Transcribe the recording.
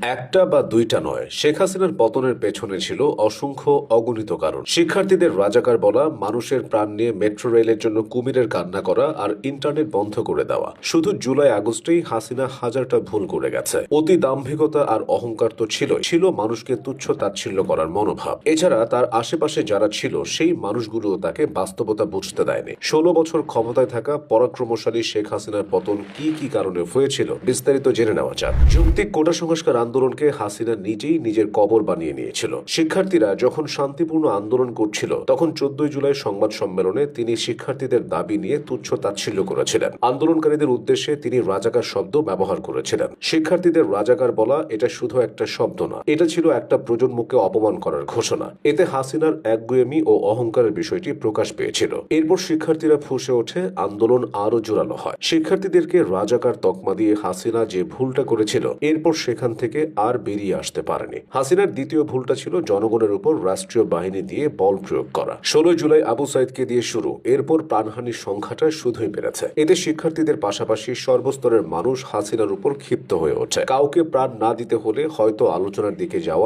একটা বা দুইটা নয়, শেখ হাসিনার পতনের পেছনে ছিল অসংখ্য অগণিত কারণ। শিক্ষার্থীদের রাজাকার বলা, মানুষের প্রাণ নিয়ে মেট্রো রেলের জন্য কুমিরের কান্না করা, আর ইন্টারনেট বন্ধ করে দেওয়া। শুধু জুলাই আগস্টেই হাসিনা হাজারটা ভুল করে গেছে। অতি দাম্ভিকতা আর অহংকার তো ছিল মানুষকে তুচ্ছ তাচ্ছিল্য করার মনোভাব। এছাড়া তার আশেপাশে যারা ছিল সেই মানুষগুলো তাকে বাস্তবতা বুঝতে দেয়নি। 16 বছর ক্ষমতায় থাকা পরাক্রমশালী শেখ হাসিনার পতন কি কি কারণে হয়েছিল বিস্তারিত জেনে নেওয়া যাক। যৌক্তিক কোটা সংস্কার আন্দোলনকে হাসিনা নিজেই নিজের কবর বানিয়ে নিয়েছিল। শিক্ষার্থীরা যখন শান্তিপূর্ণ আন্দোলন করছিল তখন 14 জুলাই সংবাদ সম্মেলনে তিনি শিক্ষার্থীদের দাবি নিয়ে তুচ্ছ তাচ্ছিল্য করেছিলেন। আন্দোলনকারীদের উদ্দেশ্যে তিনি রাজাকার শব্দ ব্যবহার করেছিলেন। শিক্ষার্থীদের রাজাকার বলা এটা শুধু একটা শব্দ না, এটা ছিল একটা প্রজন্মকে অপমান করার ঘোষণা। এতে হাসিনার একগুঁয়েমি ও অহংকারের বিষয়টি প্রকাশ পেয়েছিল। এরপর শিক্ষার্থীরা ফুঁসে ওঠে, আন্দোলন আরো জোরালো হয়। শিক্ষার্থীদেরকে রাজাকার তকমা দিয়ে হাসিনা যে ভুলটা করেছিল, এরপর সেখান থেকে আর বেরিয়ে আসতে পারেনি। হাসিনার দ্বিতীয় ভুলটা ছিল জনগণের উপর রাষ্ট্রীয় বাহিনী দিয়ে বল প্রয়োগ করা। 16 জুলাই আবু সাইদকে দিয়ে শুরু, এরপর প্রাণহানির সংখ্যাটা শুধুই বেড়েছে। এতে শিক্ষার্থীদের পাশাপাশি সর্বস্তরের মানুষ হাসিনার উপর ক্ষিপ্ত হয়ে ওঠে। কাউকে প্রাণ না দিতে হলে হয়তো আলোচনার দিকে যাওয়া